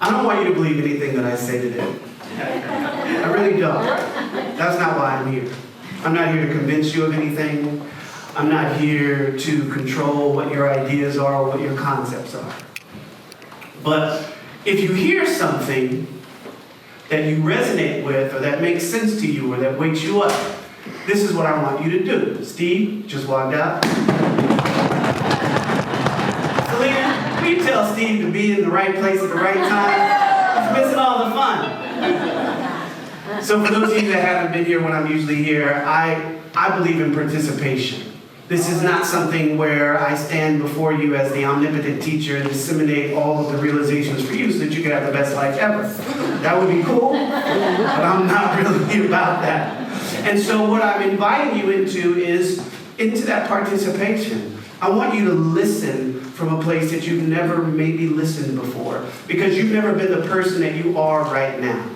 I don't want you to believe anything that I say today. I really don't. That's not why I'm here. I'm not here to convince you of anything. I'm not here to control what your ideas are or what your concepts are. But if you hear something that you resonate with or that makes sense to you or that wakes you up, this is what I want you to do. Steve just walked out. Selena, will you tell Steve to be in the right place at the right time? He's missing all the fun. So for those of you that haven't been here when I'm usually here, I believe in participation. This is not something where I stand before you as the omnipotent teacher and disseminate all of the realizations for you so that you can have the best life ever. That would be cool, but I'm not really about that. And so what I'm inviting you into that participation. I want you to listen from a place that you've never maybe listened before, because you've never been the person that you are right now.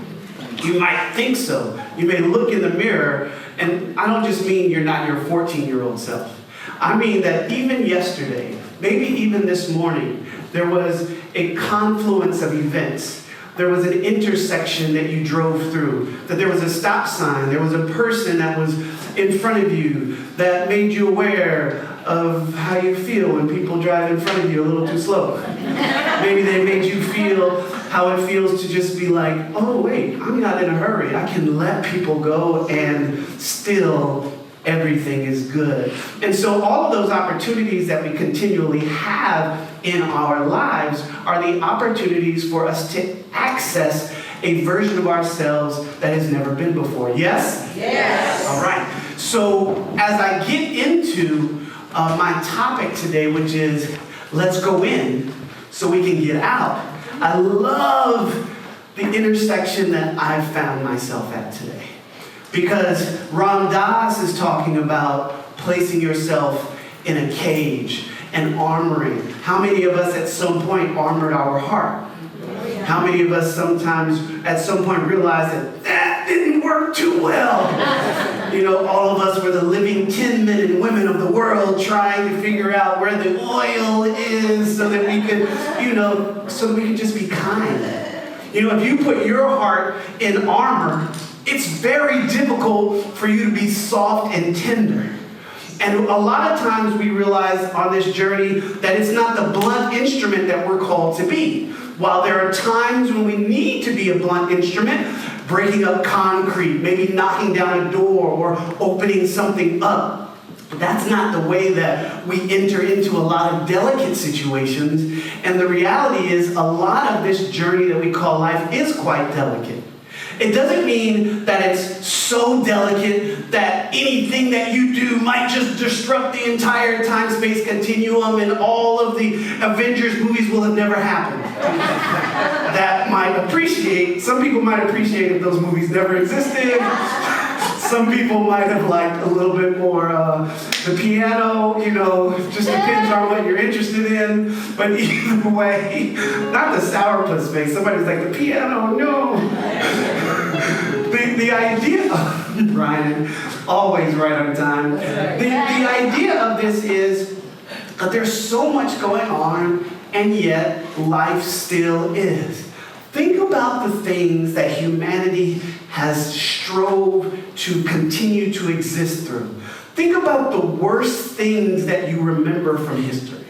You might think so. You may look in the mirror, and I don't just mean you're not your 14-year-old self. I mean that even yesterday, maybe even this morning, there was a confluence of events. There was an intersection that you drove through, that there was a stop sign, there was a person that was in front of you that made you aware of how you feel when people drive in front of you a little too slow. Maybe they made you feel how it feels to just be like, oh wait, I'm not in a hurry. I can let people go and still everything is good. And so all of those opportunities that we continually have in our lives are the opportunities for us to access a version of ourselves that has never been before. Yes? Yes. All right. So as I get into my topic today, which is let's go in so we can get out, I love the intersection that I've found myself at today. Because Ram Dass is talking about placing yourself in a cage and armoring. How many of us at some point armored our heart? How many of us sometimes at some point realized that didn't work too well? You know, all of us were the living tin men and women of the world trying to figure out where the oil is so that we could, so that we could just be kind. You know, if you put your heart in armor, it's very difficult for you to be soft and tender. And a lot of times we realize on this journey that it's not the blunt instrument that we're called to be. While there are times when we need to be a blunt instrument, breaking up concrete, maybe knocking down a door or opening something up, that's not the way that we enter into a lot of delicate situations. And the reality is a lot of this journey that we call life is quite delicate. It doesn't mean that it's so delicate that anything that you do might just disrupt the entire time-space continuum and all of the Avengers movies will have never happened. Some people might appreciate if those movies never existed. Some people might have liked a little bit more the piano, just depends on what you're interested in. But either way, not the sourpuss face. Somebody's like, the piano, no. The idea of, Brian, always right on time. The idea of this is that there's so much going on, and yet life still is. Think about the things that humanity has strove to continue to exist through. Think about the worst things that you remember from history.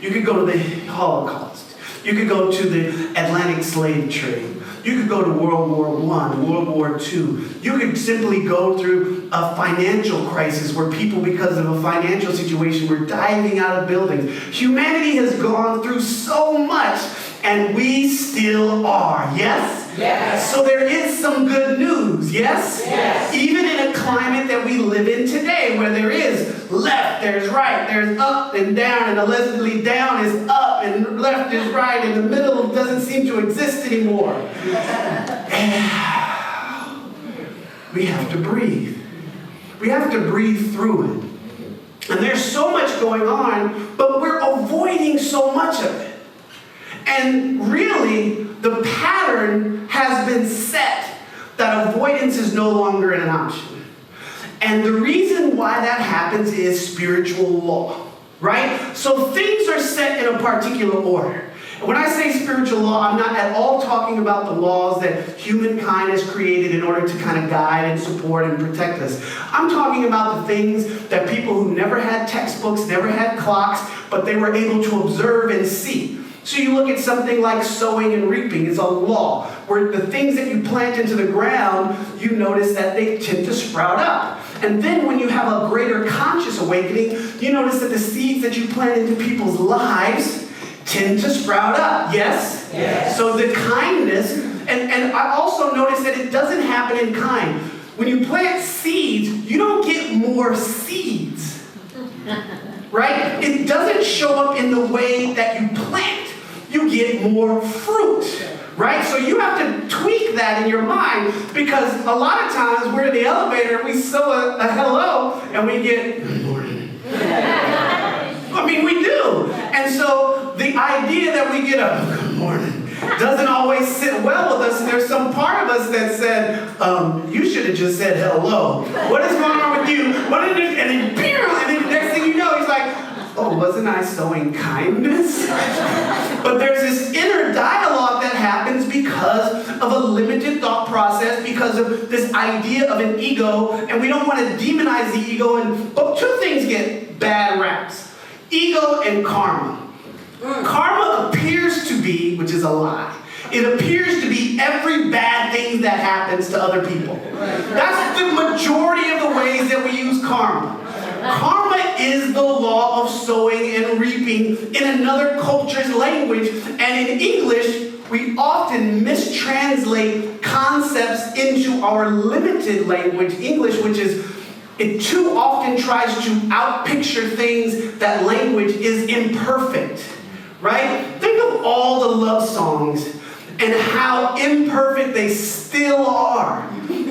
You could go to the Holocaust. You could go to the Atlantic slave trade. You could go to World War I, World War II. You could simply go through a financial crisis where people, because of a financial situation, were diving out of buildings. Humanity has gone through so much, and we still are. Yes? Yes. So there is some good news. Yes? Yes. Even in a climate that we live in today, where there is left, there's right, there's up and down, and allegedly down is up, and left is right, and the middle doesn't seem to exist anymore. And we have to breathe. We have to breathe through it. And there's so much going on, but we're avoiding so much of it. And really, the pattern has been set that avoidance is no longer an option. And the reason why that happens is spiritual law. right? So things are set in a particular order. When I say spiritual law, I'm not at all talking about the laws that humankind has created in order to kind of guide and support and protect us. I'm talking about the things that people who never had textbooks, never had clocks, but they were able to observe and see. So you look at something like sowing and reaping. It's a law where the things that you plant into the ground, you notice that they tend to sprout up. And then when you have a greater conscious awakening, you notice that the seeds that you plant into people's lives tend to sprout up. Yes? Yes. So the kindness, and I also notice that it doesn't happen in kind. When you plant seeds, you don't get more seeds. Right? It doesn't show up in the way that you plant. You get more fruit. Right? So you have to tweak that in your mind, because a lot of times we're in the elevator, we sow a hello, and we get good morning. I mean, we do. And so the idea that we get a good morning doesn't always sit well with us. And there's some part of us that said, you should have just said hello. What is going on with you? What is this? And then the next thing you know, he's like, oh, wasn't I sowing kindness? But there's this inner dialogue that happens because of a limited thought process, because of this idea of an ego, and we don't want to demonize the ego. But two things get bad raps. Ego and karma. Karma appears to be, which is a lie, it appears to be every bad thing that happens to other people. That's the majority of the ways that we use karma. Karma is the law of sowing and reaping in another culture's language, and in English, we often mistranslate concepts into our limited language, English, which is, it too often tries to outpicture things that language is imperfect, right? Think of all the love songs and how imperfect they still are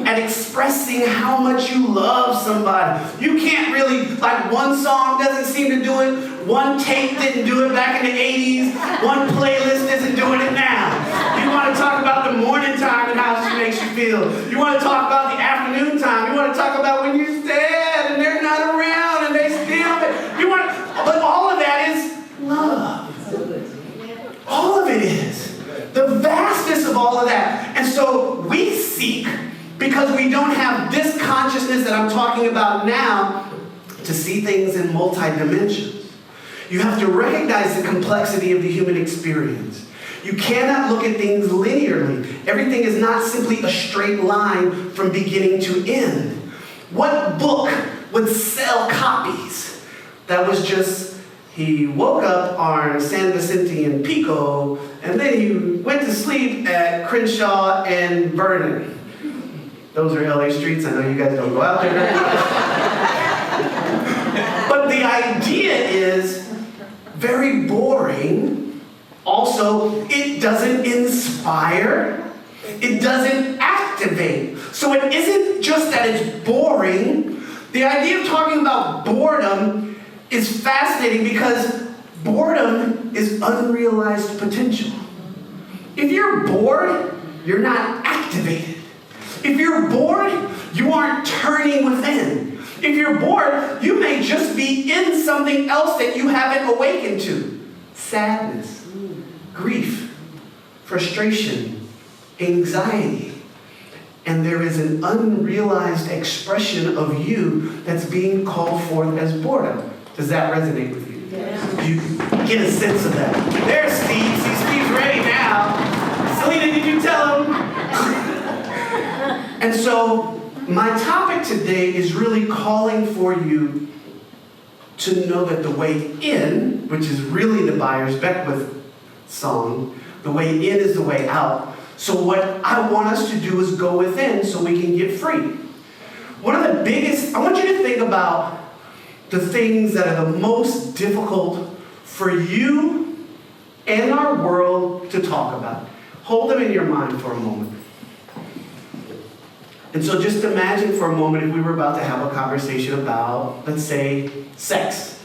at expressing how much you love somebody. You can't really, like, one song doesn't seem to do it, one tape didn't do it back in the 80s, one playlist isn't doing it now. You want to talk about the morning time and how she makes you feel. You want to talk about the afternoon time. You want to talk about when you're sad and they're not around and they still, but all of that is love. All of it is. The vastness of all of that. And so we seek, because we don't have this consciousness that I'm talking about now, to see things in multi-dimensions. You have to recognize the complexity of the human experience. You cannot look at things linearly. Everything is not simply a straight line from beginning to end. What book would sell copies that was just, he woke up on San Vicente and Pico, and then he went to sleep at Crenshaw and Vernon? Those are LA streets. I know you guys don't go out there. But the idea is very boring. Also, it doesn't inspire. It doesn't activate. So it isn't just that it's boring. The idea of talking about boredom is fascinating, because boredom is unrealized potential. If you're bored, you're not activated. If you're bored, you aren't turning within. If you're bored, you may just be in something else that you haven't awakened to. Sadness, grief, frustration, anxiety. And there is an unrealized expression of you that's being called forth as boredom. Does that resonate with you? Yeah. You get a sense of that. There's Steve. See, Steve's ready now. Selena, did you tell him? And so my topic today is really calling for you to know that the way in, which is really the Byers-Beckwith song, the way in is the way out. So what I want us to do is go within so we can get free. One of the biggest, I want you to think about the things that are the most difficult for you and our world to talk about. Hold them in your mind for a moment. And so just imagine for a moment if we were about to have a conversation about, let's say, sex.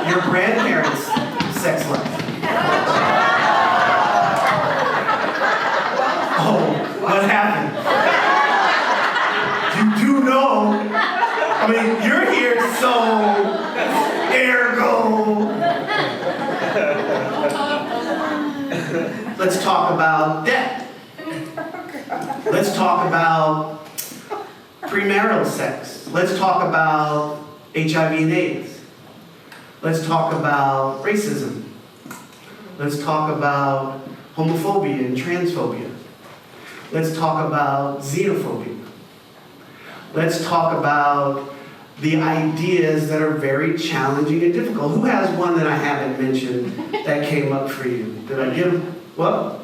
Your grandparents' sex life. Oh, what happened? You do know, I mean, Let's talk about debt. Let's talk about premarital sex. Let's talk about HIV and AIDS. Let's talk about racism. Let's talk about homophobia and transphobia. Let's talk about xenophobia. Let's talk about the ideas that are very challenging and difficult. Who has one that I haven't mentioned that came up for you? Did I give them? What?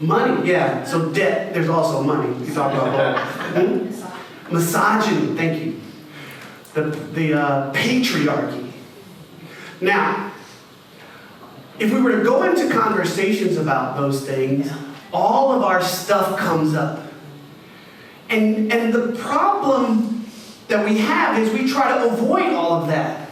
Money, yeah. So debt, there's also money. You talk about both. Misogyny, thank you. The patriarchy. Now, if we were to go into conversations about those things, all of our stuff comes up. And the problem that we have is we try to avoid all of that.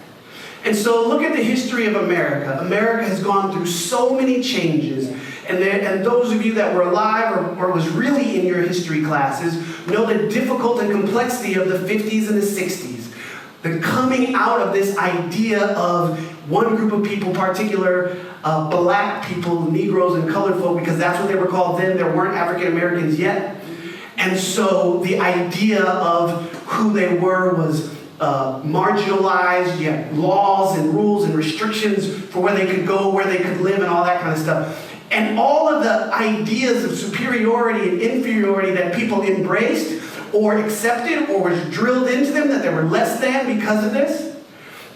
And so look at the history of America. America has gone through so many changes. And those of you that were alive or was really in your history classes know the difficult and complexity of the 50s and the 60s. The coming out of this idea of one group of people, particular black people, Negroes and colored folk, because that's what they were called then. There weren't African Americans yet. And so the idea of who they were was marginalized. You had laws and rules and restrictions for where they could go, where they could live, and all that kind of stuff. And all of the ideas of superiority and inferiority that people embraced or accepted or was drilled into them that they were less than because of this.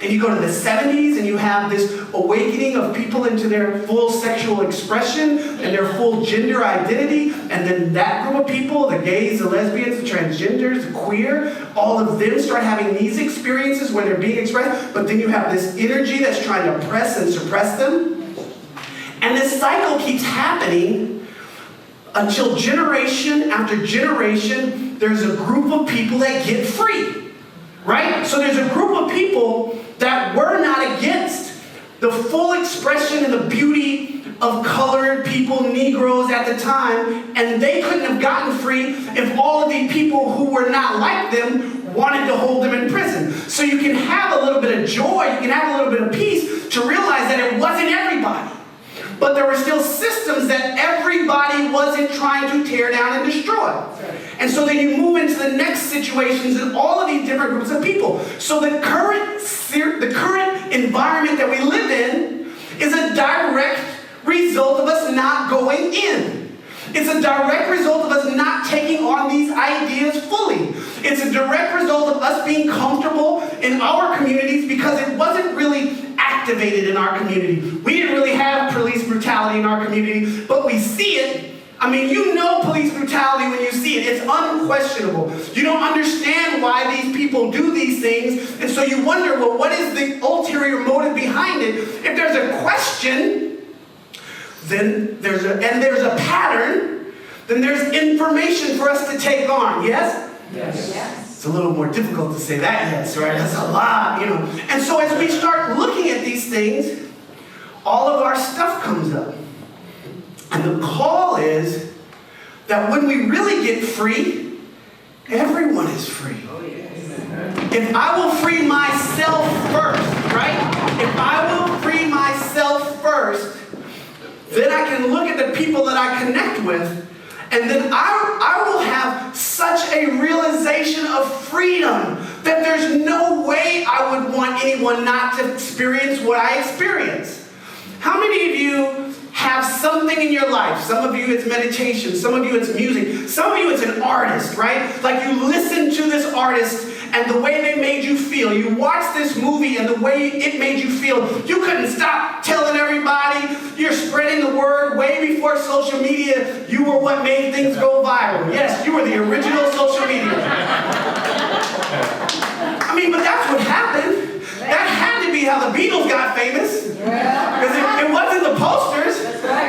And you go to the 70s and you have this awakening of people into their full sexual expression and their full gender identity. And then that group of people, the gays, the lesbians, the transgenders, the queer, all of them start having these experiences where they're being expressed. But then you have this energy that's trying to oppress and suppress them. And this cycle keeps happening until generation after generation, there's a group of people that get free. Right? So there's a group of people that were not against the full expression and the beauty of colored people, Negroes at the time, and they couldn't have gotten free if all of the people who were not like them wanted to hold them in prison. So you can have a little bit of joy, you can have a little bit of peace to realize that it wasn't everybody. But there were still systems that everybody wasn't trying to tear down and destroy. And so then you move into the next situations in all of these different groups of people. So the current environment that we live in is a direct result of us not going in. It's a direct result of us not taking on these ideas fully. It's a direct result of us being comfortable in our communities because it wasn't really activated in our community. We didn't really have police brutality in our community, but we see it. I mean, you know police brutality when you see it. It's unquestionable. You don't understand why these people do these things, and so you wonder, well, what is the ulterior motive behind it? If there's a question, then there's a pattern, then there's information for us to take on. Yes? Yes. It's a little more difficult to say that yes, right? That's a lot, you know. And so as we start looking at these things, all of our stuff comes up. And the call is that when we really get free, everyone is free. If I will free myself first, right? If I will free myself first, then I can look at the people that I connect with, and then I will have such a realization of freedom that there's no way I would want anyone not to experience what I experience. How many of you have something in your life? Some of you it's meditation, some of you it's music, some of you it's an artist, right? Like you listen to this artist and the way they made you feel. You watched this movie and the way it made you feel. You couldn't stop telling everybody. You're spreading the word way before social media. You were what made things go viral. Yes, you were the original social media. I mean, but that's what happened. That had to be how the Beatles got famous. Because it wasn't the posters.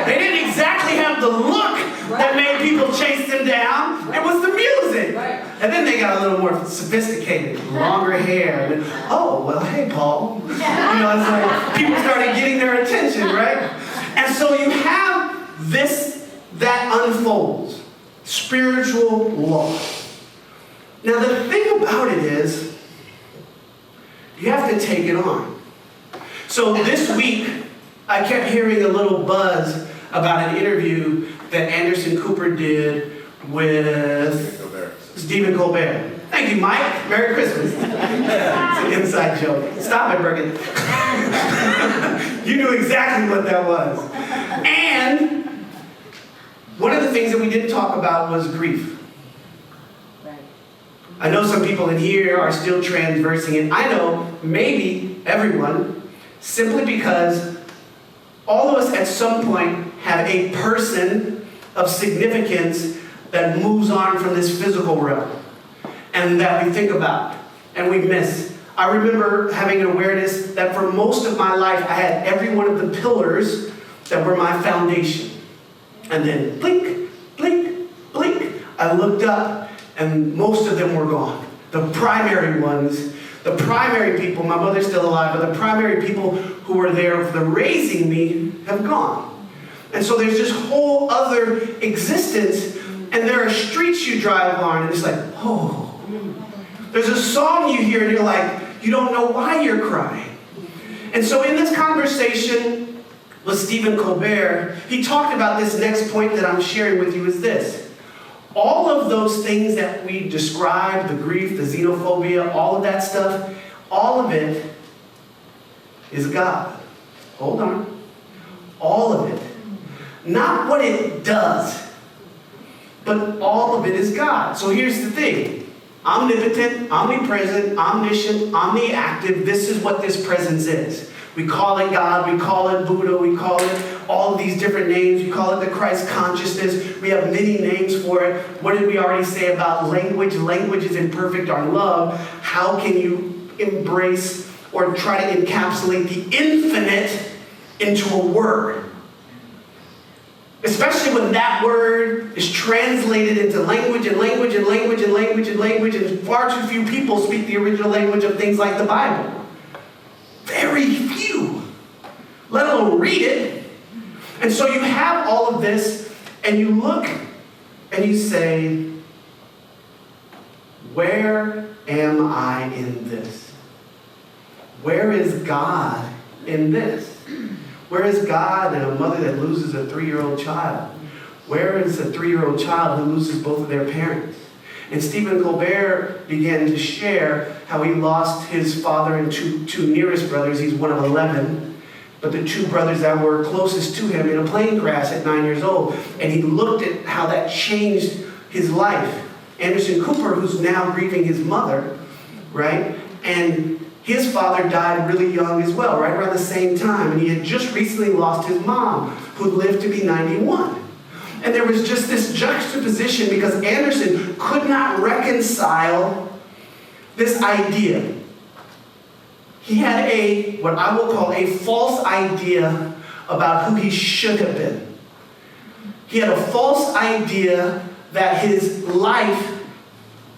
They didn't exactly have the look that made people chase them down. It was the music. And then they got a little more sophisticated, longer hair. And, oh, well, hey, Paul. You know, it's like people started getting their attention, right? And so you have this that unfolds. Spiritual law. Now, the thing about it is, you have to take it on. So this week, I kept hearing a little buzz about an interview that Anderson Cooper did with Stephen Colbert. Thank you, Mike. Merry Christmas. It's an inside joke. Stop it, Bergen. You knew exactly what that was. And one of the things that we didn't talk about was grief. I know some people in here are still transversing it. I know, maybe everyone, simply because all of us at some point have a person of significance that moves on from this physical realm and that we think about and we miss. I remember having an awareness that for most of my life I had every one of the pillars that were my foundation. And then blink, blink, blink, I looked up and most of them were gone. The primary ones, the primary people, my mother's still alive, but the primary people who were there for the raising me have gone. And so there's this whole other existence, and there are streets you drive on and it's like, oh. There's a song you hear and you're like, you don't know why you're crying. And so in this conversation with Stephen Colbert, he talked about this next point that I'm sharing with you is this. All of those things that we described, the grief, the xenophobia, all of that stuff, all of it is God. Hold on. All of it. Not what it does, but all of it is God. So here's the thing. Omnipotent, omnipresent, omniscient, omniactive. This is what this presence is. We call it God, we call it Buddha, we call it all of these different names. We call it the Christ consciousness. We have many names for it. What did we already say about language? Language is imperfect. Our love. How can you embrace or try to encapsulate the infinite into a word? Especially when that word is translated into language and language and language and language and language, and far too few people speak the original language of things like the Bible. Very few, let alone read it. And so you have all of this, and you look and you say, where am I in this? Where is God in this? Where is God in a mother that loses a 3-year-old child? Where is a 3-year-old child who loses both of their parents? And Stephen Colbert began to share how he lost his father and two nearest brothers. He's one of 11. But the 2 brothers that were closest to him in a plane crash at 9 years old. And he looked at how that changed his life. Anderson Cooper, who's now grieving his mother, right? And his father died really young as well, right around the same time. And he had just recently lost his mom, who lived to be 91. And there was just this juxtaposition because Anderson could not reconcile this idea. He had what I will call a false idea about who he should have been. He had a false idea that his life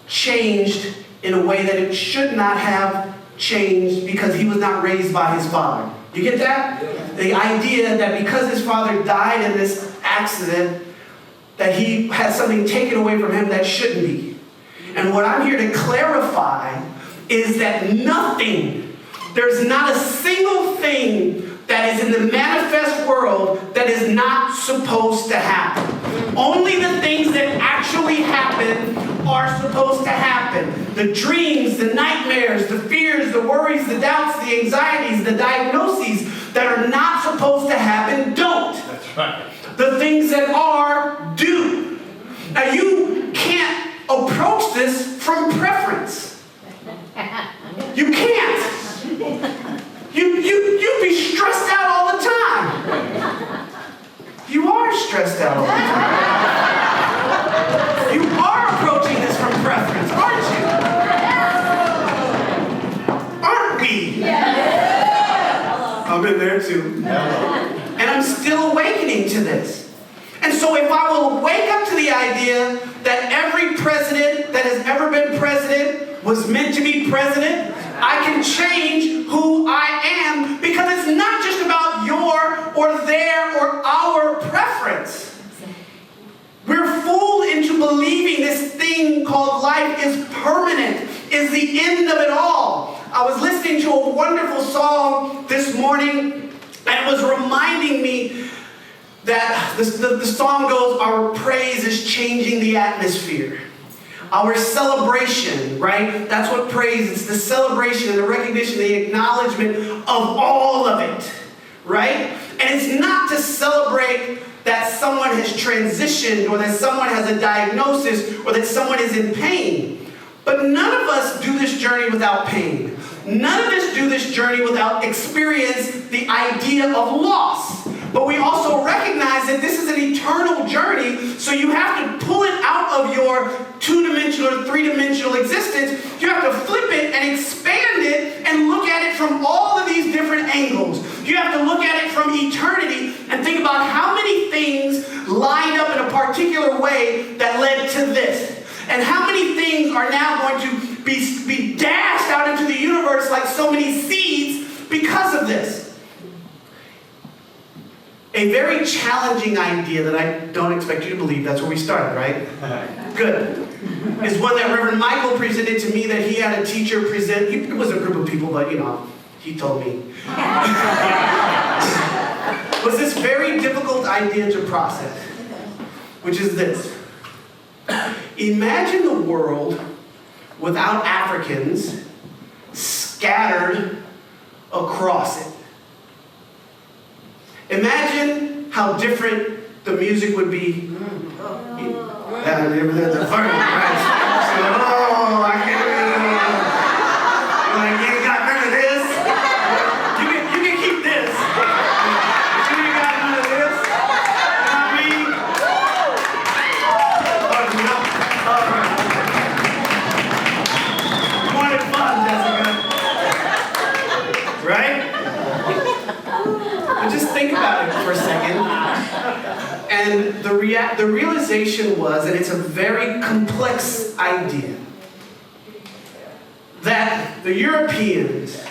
changed in a way that it should not have changed because he was not raised by his father. You get that? Yeah. The idea that because his father died in this accident, that he had something taken away from him that shouldn't be. And what I'm here to clarify is that there's not a single thing that is in the manifest world that is not supposed to happen. Only the things that actually happen are supposed to happen. The dreams, the nightmares, the fears, the worries, the doubts, the anxieties, the diagnoses that are not supposed to happen don't. That's right. The things that are do. Now you can't approach this from preference. You can't. You'd be stressed out all the time. You are stressed out all the time. You are approaching this from preference, aren't you? Aren't we? Yeah. I've been there too. And I'm still awakening to this. And so if I will wake up to the idea that every president that has ever been president was meant to be president, I can change who I am because it's not just about your or their or our preference. We're fooled into believing this thing called life is permanent, is the end of it all. I was listening to a wonderful song this morning, and And it was reminding me that the song goes, our praise is changing the atmosphere. Our celebration, right? That's what praise is. The celebration and the recognition, the acknowledgement of all of it, right? And it's not to celebrate that someone has transitioned or that someone has a diagnosis or that someone is in pain. But none of us do this journey without pain. None of us do this journey without experience the idea of loss. But we also recognize that this is an eternal journey, so you have to pull it out of your two-dimensional or three-dimensional existence. You have to flip it and expand it and look at it from all of these different angles. You have to look at it from eternity and think about how many things lined up in a particular way that led to this. And how many things are now going to be dashed out into the universe like so many seeds because of this. A very challenging idea that I don't expect you to believe, that's where we started, right? Good. Is one that Reverend Michael presented to me that he had a teacher present. It was a group of people, but he told me. Was this very difficult idea to process, which is this. Imagine the world without Africans scattered across it. Imagine how different the music would be. The party, right? Oh, I can't. Like, you got none of this. You can keep this. You ain't got none of this. You know what I mean? You wanted fun, Jessica. Right? But just think about it for a second. And the realization was, and it's a very complex idea, that the Europeans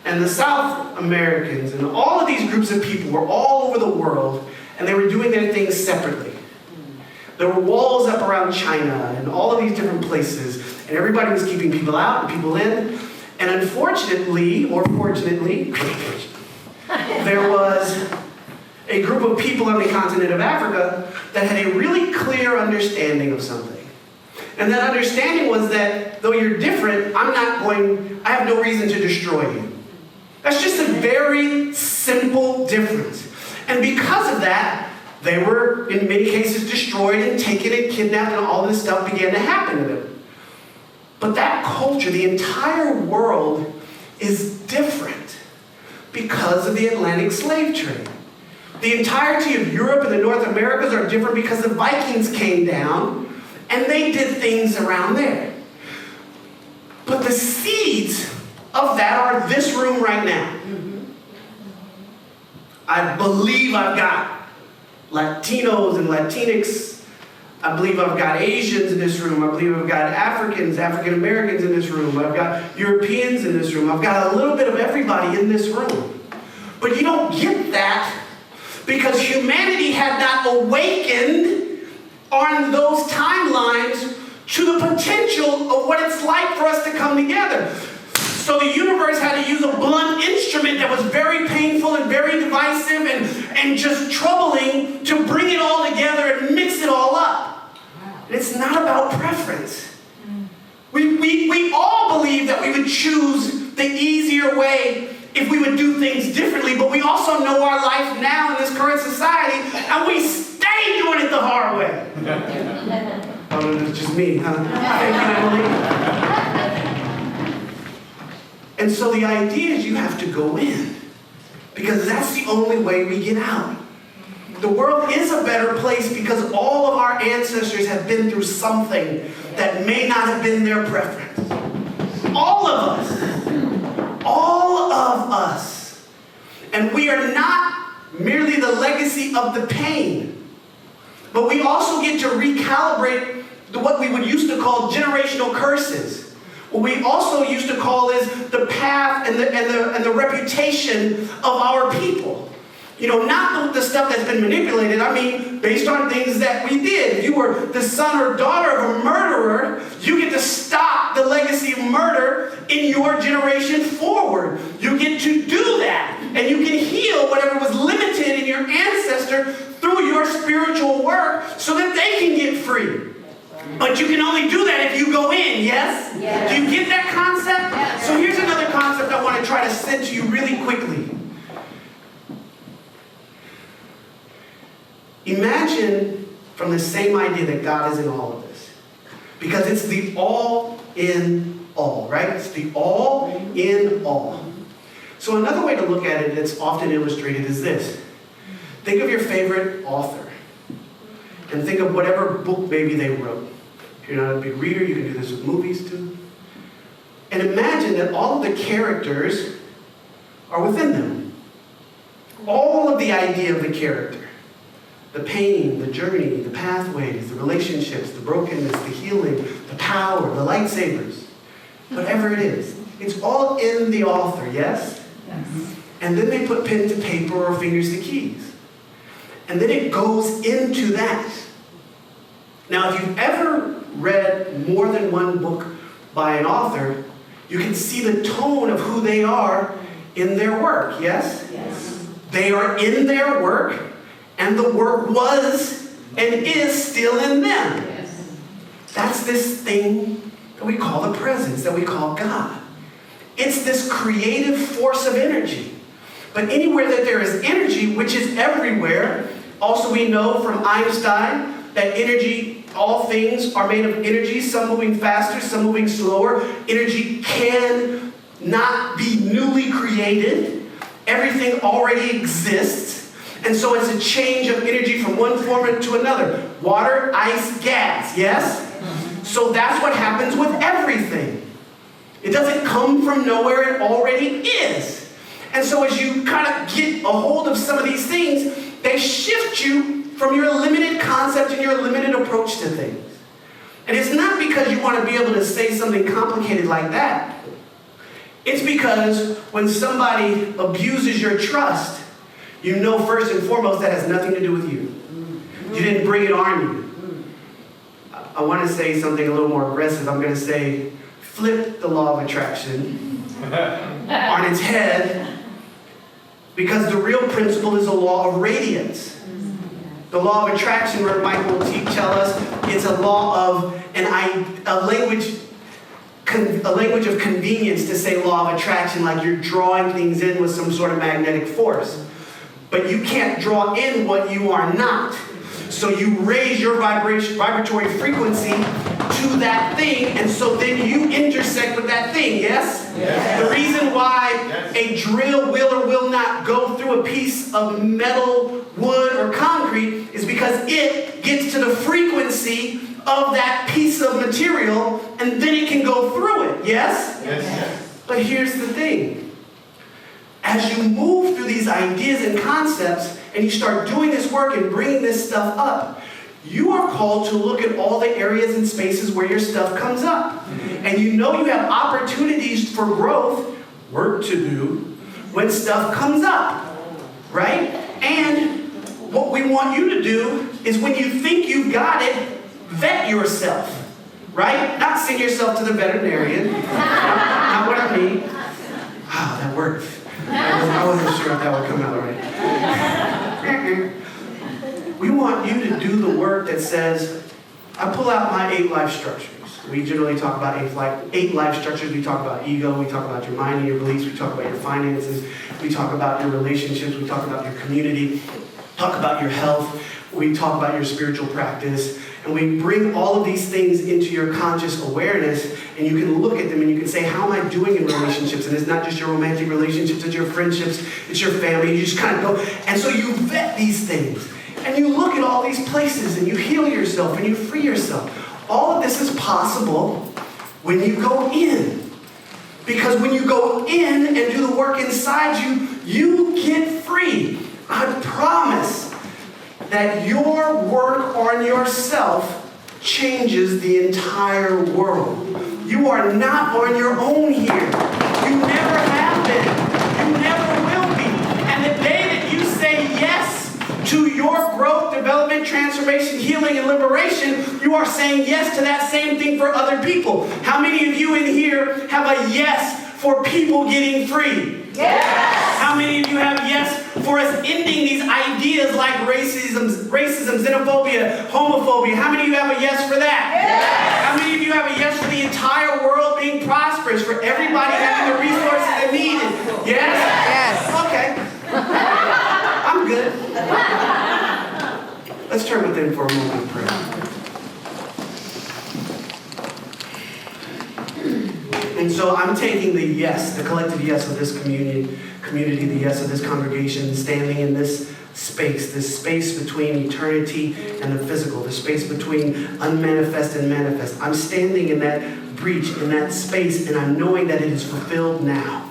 and the South Americans and all of these groups of people were all over the world, and they were doing their things separately. There were walls up around China and all of these different places, and everybody was keeping people out and people in. And unfortunately, or fortunately, there was a group of people on the continent of Africa that had a really clear understanding of something. And that understanding was that though you're different, I have no reason to destroy you. That's just a very simple difference. And because of that, they were in many cases destroyed and taken and kidnapped, and all this stuff began to happen to them. But that culture, the entire world, is different because of the Atlantic slave trade. The entirety of Europe and the North Americas are different because the Vikings came down and they did things around there. But the seeds of that are this room right now. I believe I've got Latinos and Latinx. I believe I've got Asians in this room. I believe I've got Africans, African Americans in this room. I've got Europeans in this room. I've got a little bit of everybody in this room. But you don't get that because humanity had not awakened on those timelines to the potential of what it's like for us to come together. So the universe had to use a blunt instrument that was very painful and very divisive and just troubling to bring it all together and mix it all up. And it's not about preference. We all believe that we would choose the easier way if we would do things differently, but we also know our life now in this current society, and we stay doing it the hard way. Oh, it's just me, huh? Thank you, Emily. And so the idea is you have to go in, because that's the only way we get out. The world is a better place because all of our ancestors have been through something that may not have been their preference. All of us. All of us. And we are not merely the legacy of the pain, but we also get to recalibrate what we would used to call generational curses. What we also used to call is the path and the reputation of our people. You know, not the stuff that's been manipulated. I mean, based on things that we did. If you were the son or daughter of a murderer, you get to stop the legacy of murder in your generation forward. You get to do that. And you can heal whatever ancestor through your spiritual work so that they can get free. But you can only do that if you go in, yes? Yes. Do you get that concept? Yes. So here's another concept I want to try to send to you really quickly. Imagine from the same idea that God is in all of this. Because it's the all in all, right? It's the all in all. So another way to look at it that's often illustrated is this. Think of your favorite author. And think of whatever book maybe they wrote. If you're not a big reader, you can do this with movies too. And imagine that all of the characters are within them. All of the idea of the character. The pain, the journey, the pathways, the relationships, the brokenness, the healing, the power, the lightsabers. Whatever it is. It's all in the author, yes? Yes. And then they put pen to paper or fingers to keys. And then it goes into that. Now, if you've ever read more than one book by an author, you can see the tone of who they are in their work, yes? Yes. They are in their work, and the work was and is still in them. Yes. That's this thing that we call the presence, that we call God. It's this creative force of energy. But anywhere that there is energy, which is everywhere, also we know from Einstein that energy, all things are made of energy, some moving faster, some moving slower. Energy can not be newly created. Everything already exists. And so it's a change of energy from one form to another. Water, ice, gas, yes? So that's what happens with everything. It doesn't come from nowhere, it already is. And so as you kind of get a hold of some of these things, they shift you from your limited concept and your limited approach to things. And it's not because you want to be able to say something complicated like that. It's because when somebody abuses your trust, you know first and foremost that has nothing to do with you. You didn't bring it on you. I want to say something a little more aggressive. I'm going to say, flip the law of attraction on its head, because the real principle is a law of radiance. The law of attraction, where Michael will tell us, it's a law of a language of convenience to say law of attraction, like you're drawing things in with some sort of magnetic force. But you can't draw in what you are not. So you raise your vibratory frequency to that thing, and so then you intersect with that thing, yes? Yes. The reason why a drill will or will not go through a piece of metal, wood, or concrete is because it gets to the frequency of that piece of material, and then it can go through it, yes? Yes. But here's the thing. As you move through these ideas and concepts, and you start doing this work and bringing this stuff up, you are called to look at all the areas and spaces where your stuff comes up. And you know you have opportunities for growth, work to do, when stuff comes up, right? And what we want you to do is when you think you've got it, vet yourself, right? Not send yourself to the veterinarian. Not what I mean. Wow, that worked. I wasn't sure if that would come out right. We want you to do the work that says, I pull out my 8 life structures. We generally talk about 8 life structures. We talk about ego. We talk about your mind and your beliefs. We talk about your finances. We talk about your relationships. We talk about your community. Talk about your health. We talk about your spiritual practice. And we bring all of these things into your conscious awareness, and you can look at them and you can say, how am I doing in relationships? And it's not just your romantic relationships, it's your friendships, it's your family. You just kind of go. And so you vet these things. And you look at all these places and you heal yourself and you free yourself. All of this is possible when you go in. Because when you go in and do the work inside you, you get free. I promise that your work on yourself changes the entire world. You are not on your own here. You never have been. You never will be. And the day that you say yes to your growth, development, transformation, healing, and liberation, you are saying yes to that same thing for other people. How many of you in here have a yes for people getting free? Yes. How many of you have yes for us ending these ideas like racism, xenophobia, homophobia? How many of you have a yes for that? Yes. How many of you have a yes for the entire world being prosperous, for everybody having the resources they need? Yes? Yes. Okay. I'm good. Let's turn within for a moment of prayer. And so I'm taking the yes, the collective yes of this community, the yes of this congregation, standing in this space between eternity and the physical, the space between unmanifest and manifest. I'm standing in that breach, in that space, and I'm knowing that it is fulfilled now.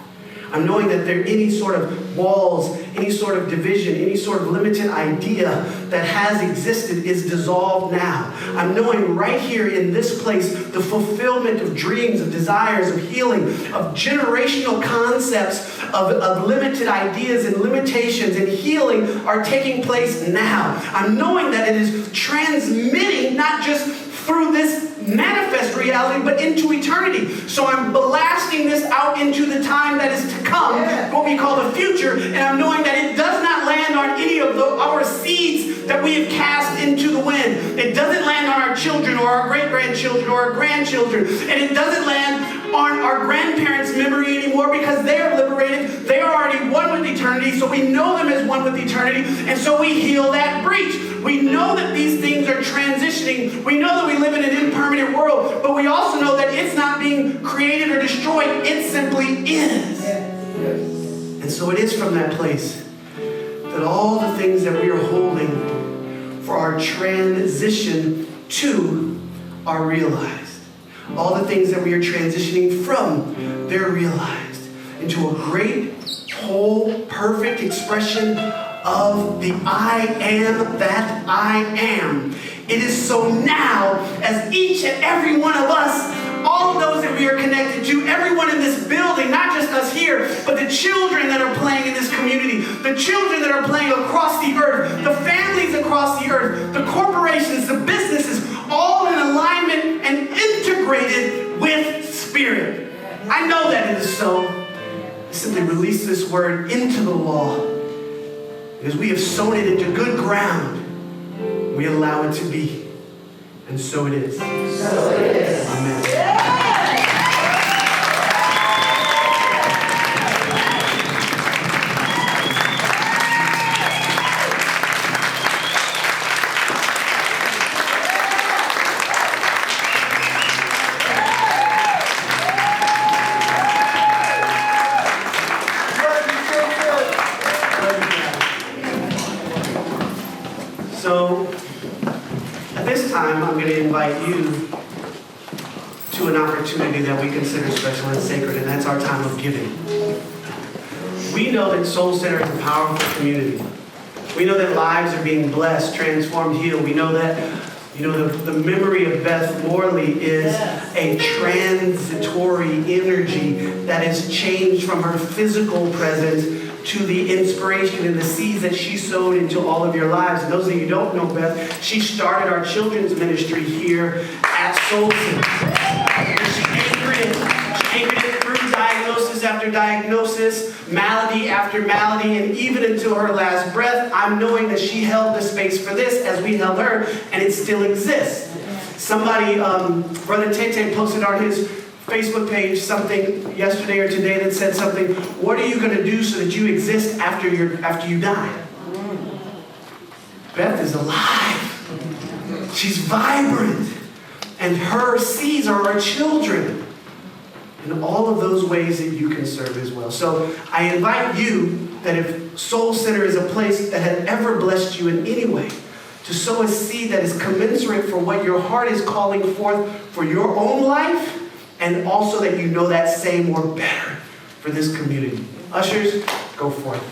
I'm knowing that there any sort of walls, any sort of division, any sort of limited idea that has existed is dissolved now. I'm knowing right here in this place the fulfillment of dreams, of desires, of healing, of generational concepts, of limited ideas and limitations and healing are taking place now. I'm knowing that it is transmitting not just through this manifest reality, but into eternity. So I'm blasting this out into the time that is to come, what we call the future, and I'm knowing that it does not land on any of our seeds that we have cast into the wind. It doesn't land on our children or our great-grandchildren or our grandchildren, and it doesn't land on our grandparents' memory anymore because they are liberated. They are already one with eternity, so we know them as one with eternity, and so we heal that breach. We know that these things are transitioning. We know that we live in an impermanent world, but we also know that it's not being created or destroyed. It simply is. And so it is from that place that all the things that we are holding for our transition to are realized. All the things that we are transitioning from, they're realized into a great, whole, perfect expression of the I am that I am. It is so now as each and every one of us, all of those that we are connected to, everyone in this building, not just us here, but the children that are playing in this community, the children that are playing across the earth, the families across the earth, the corporations, the businesses, all in alignment and integrated with Spirit. I know that it is so. I simply release this word into the law. As we have sown it into good ground, we allow it to be. And so it is. So it is. Amen. So, at this time, I'm going to invite you to an opportunity that we consider special and sacred, and that's our time of giving. We know that Soul Center is a powerful community. We know that lives are being blessed, transformed, healed. We know that, the memory of Beth Morley is a transitory energy that is changed from her physical presence to the inspiration and the seeds that she sowed into all of your lives. And those of you who don't know Beth, she started our children's ministry here at Soul Center. And she anchored it through diagnosis after diagnosis, malady after malady, and even until her last breath, I'm knowing that she held the space for this as we held her, and it still exists. Somebody, Brother Tete posted on his Facebook page something yesterday or today that said something, what are you going to do so that you exist after you die? Beth is alive. She's vibrant. And her seeds are our children. And all of those ways that you can serve as well. So I invite you that if Soul Center is a place that had ever blessed you in any way, to sow a seed that is commensurate for what your heart is calling forth for your own life, and also that you know that same or better for this community. Ushers, go forth.